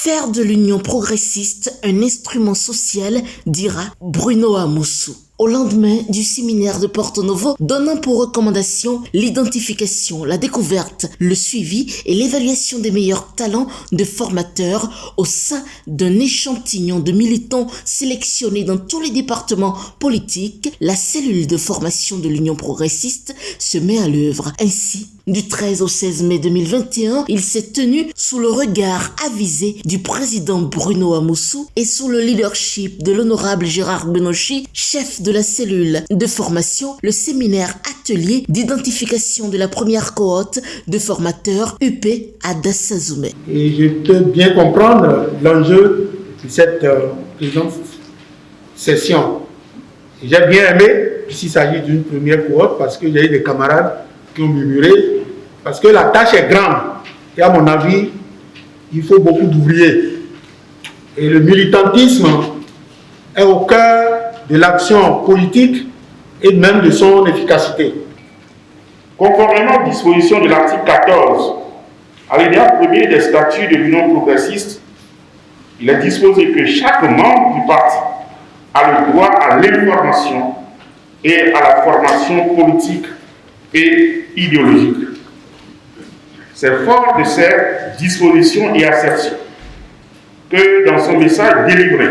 Faire de l'Union progressiste un instrument social, dira Bruno Amoussou. Au lendemain du séminaire de Porto Novo, donnant pour recommandation l'identification, la découverte, le suivi et l'évaluation des meilleurs talents de formateurs au sein d'un échantillon de militants sélectionnés dans tous les départements politiques, la cellule de formation de l'Union progressiste se met à l'œuvre. Ainsi, du 13 au 16 mai 2021, il s'est tenu sous le regard avisé du président Bruno Amoussou et sous le leadership de l'honorable Gérard Benochi, chef de la cellule de formation, le séminaire atelier d'identification de la première cohorte de formateurs UP à Dassazoumé. Et je peux bien comprendre l'enjeu de cette présente session. J'ai bien aimé, puisqu'il s'agit d'une première cohorte, parce que j'ai eu des camarades qui ont murmuré, parce que la tâche est grande. Et à mon avis, il faut beaucoup d'ouvriers. Et le militantisme est au cœur de l'action politique et même de son efficacité. Conformément aux dispositions de l'article 14, alinéa 1er des statuts de l'Union progressiste, il est disposé que chaque membre du parti a le droit à l'information et à la formation politique et idéologique. C'est fort de ces dispositions et assertions que dans son message délivré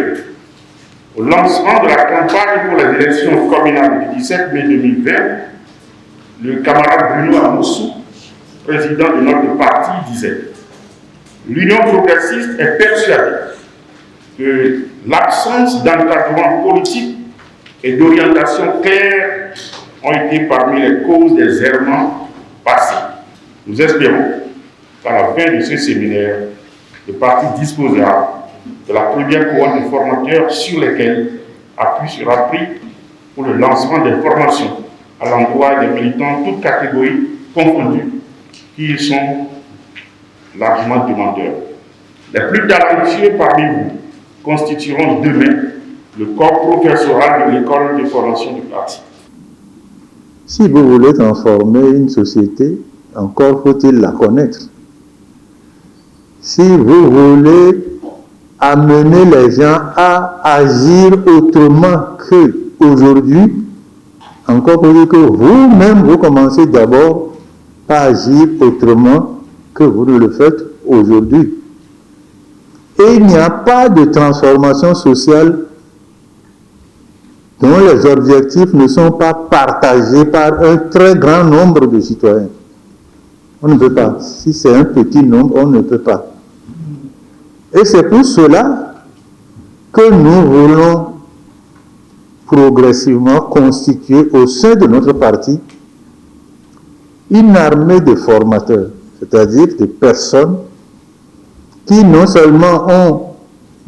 au lancement de la campagne pour les élections communales du 17 mai 2020, le camarade Bruno Amoussou, président de notre parti, disait « L'Union progressiste est persuadée que l'absence d'encadrement politique et d'orientation claire ont été parmi les causes des errements passés. Nous espérons qu'à la fin de ce séminaire, le parti disposera de la première cohorte de formateurs sur lesquels appui sera pris pour le lancement des formations à l'endroit des militants toutes catégories confondues qui sont largement demandeurs. Les plus talentueux parmi vous constitueront demain le corps professoral de l'école de formation du parti. Si vous voulez transformer une société, encore faut-il la connaître. Si vous voulez amener les gens à agir autrement qu'aujourd'hui, encore faut-il que vous-même, vous commencez d'abord par agir autrement que vous le faites aujourd'hui. Et il n'y a pas de transformation sociale dont les objectifs ne sont pas partagés par un très grand nombre de citoyens. On ne peut pas. Si c'est un petit nombre, on ne peut pas. Et c'est pour cela que nous voulons progressivement constituer au sein de notre parti une armée de formateurs, c'est-à-dire des personnes qui non seulement ont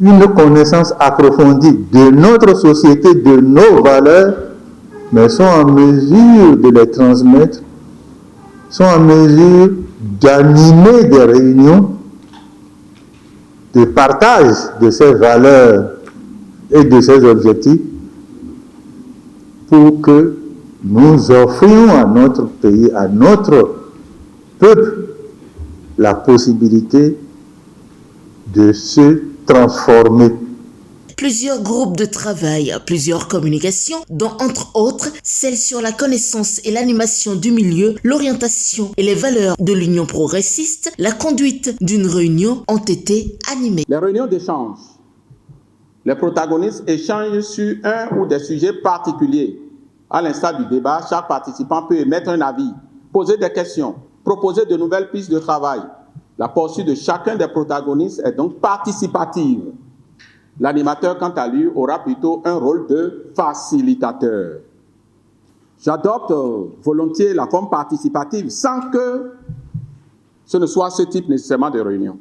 une connaissance approfondie de notre société, de nos valeurs, mais sont en mesure de les transmettre, sont en mesure d'animer des réunions de partage de ces valeurs et de ces objectifs pour que nous offrions à notre pays, à notre peuple, la possibilité de se transformer. Plusieurs groupes de travail, plusieurs communications, dont entre autres celles sur la connaissance et l'animation du milieu, l'orientation et les valeurs de l'Union progressiste, la conduite d'une réunion ont été animées. Les réunions d'échange, les protagonistes échangent sur un ou des sujets particuliers. À l'instar du débat, chaque participant peut émettre un avis, poser des questions, proposer de nouvelles pistes de travail. La poursuite de chacun des protagonistes est donc participative. L'animateur, quant à lui, aura plutôt un rôle de facilitateur. J'adopte volontiers la forme participative sans que ce ne soit ce type nécessairement de réunion.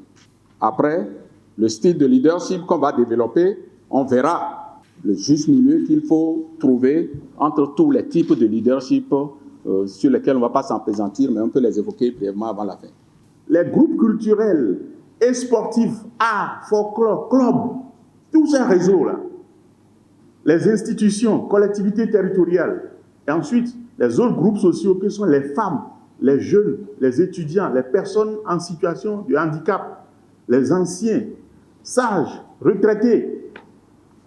Après, le style de leadership qu'on va développer, on verra le juste milieu qu'il faut trouver entre tous les types de leadership sur lesquels on ne va pas s'empaisantir, mais on peut les évoquer brièvement avant la fin. Les groupes culturels et sportifs, arts, folklore, clubs, tous ces réseaux-là, les institutions, collectivités territoriales, et ensuite les autres groupes sociaux que sont les femmes, les jeunes, les étudiants, les personnes en situation de handicap, les anciens, sages, retraités,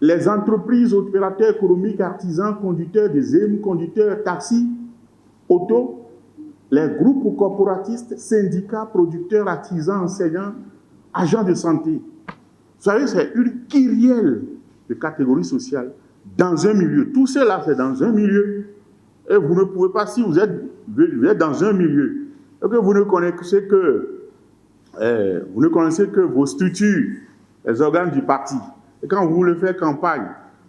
les entreprises, opérateurs économiques, artisans, conducteurs des EM, conducteurs, taxis, auto, les groupes corporatistes, syndicats, producteurs, artisans, enseignants, agents de santé. Vous savez, c'est une kyrielle de catégories sociales dans un milieu. Tout cela, c'est dans un milieu. Et vous ne pouvez pas, si vous êtes dans un milieu, et que vous ne connaissez que vos structures, les organes du parti, et quand vous voulez faire campagne,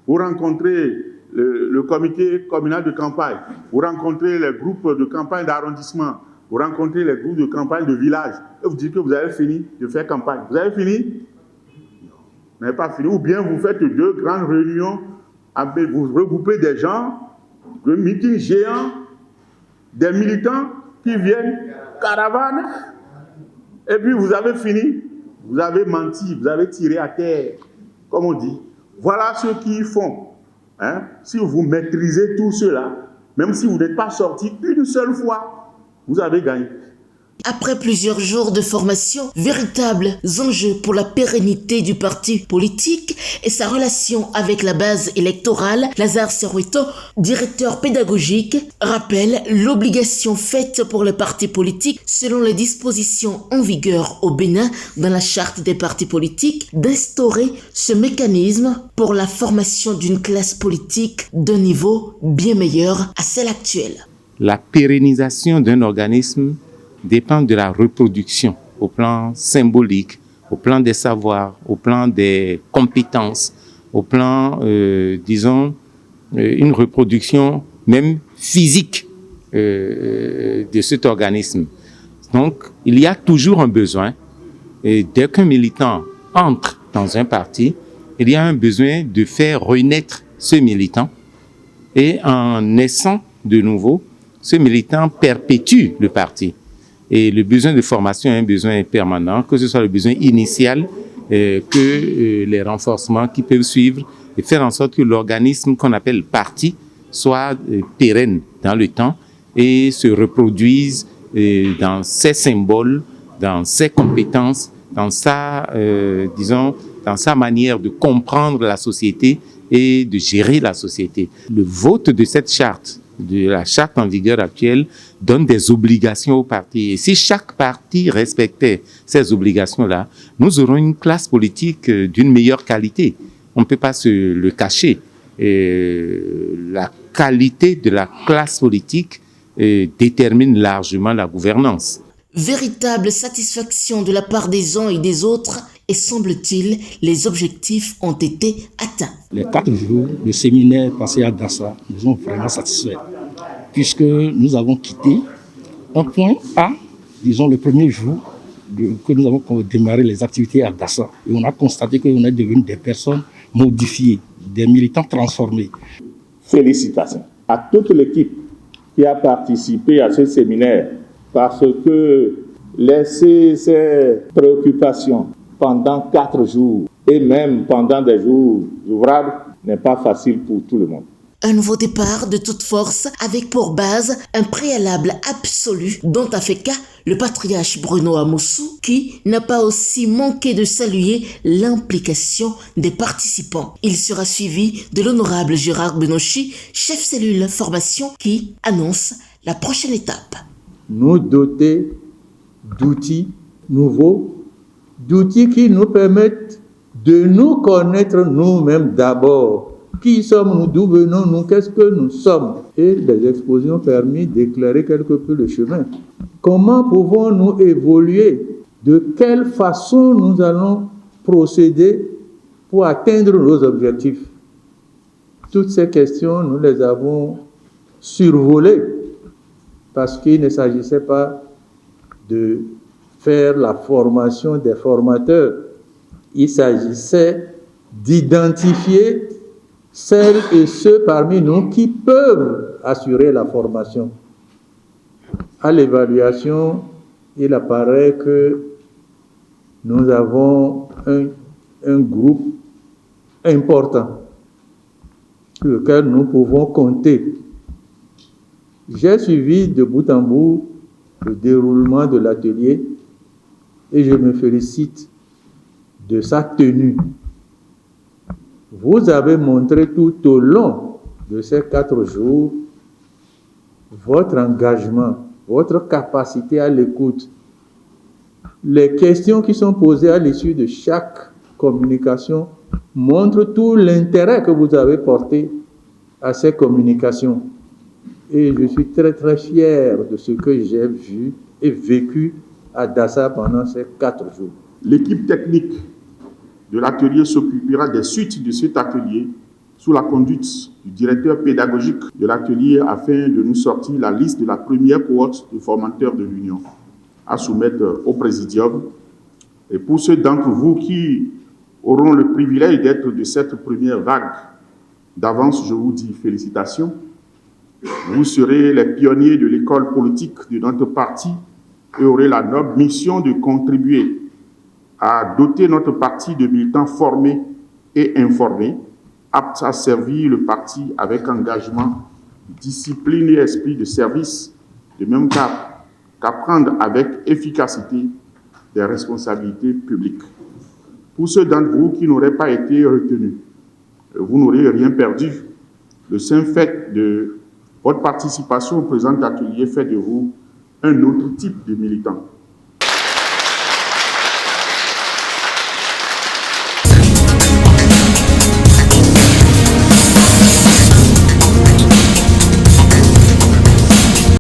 vous rencontrez le comité communal de campagne, vous rencontrez les groupes de campagne d'arrondissement, vous rencontrez les groupes de campagne de village, et vous dites que vous avez fini de faire campagne. Vous avez fini? Vous n'avez pas fini. Ou bien vous faites 2 grandes réunions, vous regroupez des gens, le meeting géant, des militants qui viennent, caravane, et puis vous avez fini, vous avez menti, vous avez tiré à terre, comme on dit. Voilà ce qu'ils font. Hein? Si vous maîtrisez tout cela, même si vous n'êtes pas sorti une seule fois, vous avez gagné. Après plusieurs jours de formation, véritables enjeux pour la pérennité du parti politique et sa relation avec la base électorale, Lazare Serweto, directeur pédagogique, rappelle l'obligation faite pour les partis politiques selon les dispositions en vigueur au Bénin dans la charte des partis politiques d'instaurer ce mécanisme pour la formation d'une classe politique d'un niveau bien meilleur à celle actuelle. La pérennisation d'un organisme dépend de la reproduction au plan symbolique, au plan des savoirs, au plan des compétences, au plan, une reproduction même physique de cet organisme. Donc, il y a toujours un besoin, et dès qu'un militant entre dans un parti, il y a un besoin de faire renaître ce militant, et en naissant de nouveau, ce militant perpétue le parti. Et le besoin de formation est un besoin permanent, que ce soit le besoin initial, que les renforcements qui peuvent suivre, et faire en sorte que l'organisme qu'on appelle parti soit pérenne dans le temps et se reproduise dans ses symboles, dans ses compétences, dans sa, dans sa manière de comprendre la société et de gérer la société. Le vote de cette charte, de la charte en vigueur actuelle, donne des obligations aux partis. Et si chaque parti respectait ces obligations-là, nous aurons une classe politique d'une meilleure qualité. On ne peut pas se le cacher. La qualité de la classe politique détermine largement la gouvernance. Véritable satisfaction de la part des uns et des autres, et semble-t-il, les objectifs ont été atteints. Les 4 jours de séminaire passé à Dassa nous ont vraiment satisfaits, puisque nous avons quitté un point A, disons le premier jour que nous avons démarré les activités à Dassa. Et on a constaté qu'on est devenu des personnes modifiées, des militants transformés. Félicitations à toute l'équipe qui a participé à ce séminaire, parce que laisser ces préoccupations pendant 4 jours et même pendant des jours ouvrables n'est pas facile pour tout le monde. Un nouveau départ de toute force avec pour base un préalable absolu dont a fait cas le patriarche Bruno Amoussou, qui n'a pas aussi manqué de saluer l'implication des participants. Il sera suivi de l'honorable Gérard Benochi, chef cellule formation, qui annonce la prochaine étape. Nous doter d'outils nouveaux, d'outils qui nous permettent de nous connaître nous-mêmes d'abord. Qui sommes-nous? D'où venons-nous? Qu'est-ce que nous sommes? Et les expositions ont permis d'éclairer quelque peu le chemin. Comment pouvons-nous évoluer? De quelle façon nous allons procéder pour atteindre nos objectifs? Toutes ces questions, nous les avons survolées parce qu'il ne s'agissait pas de faire la formation des formateurs. Il s'agissait d'identifier celles et ceux parmi nous qui peuvent assurer la formation. À l'évaluation, il apparaît que nous avons un groupe important sur lequel nous pouvons compter. J'ai suivi de bout en bout le déroulement de l'atelier et je me félicite de sa tenue. Vous avez montré tout au long de ces 4 jours votre engagement, votre capacité à l'écoute. Les questions qui sont posées à l'issue de chaque communication montrent tout l'intérêt que vous avez porté à ces communications. Et je suis très très fier de ce que j'ai vu et vécu à Dassa pendant ces 4 jours. L'équipe technique de l'atelier s'occupera des suites de cet atelier sous la conduite du directeur pédagogique de l'atelier afin de nous sortir la liste de la première cohorte de formateurs de l'Union à soumettre au Présidium. Et pour ceux d'entre vous qui auront le privilège d'être de cette première vague, d'avance, je vous dis félicitations. Vous serez les pionniers de l'école politique de notre parti et aurez la noble mission de contribuer à doter notre parti de militants formés et informés, aptes à servir le parti avec engagement, discipline et esprit de service, de même qu'à prendre avec efficacité des responsabilités publiques. Pour ceux d'entre vous qui n'auraient pas été retenus, vous n'aurez rien perdu. Le simple fait de votre participation au présent atelier fait de vous un autre type de militant.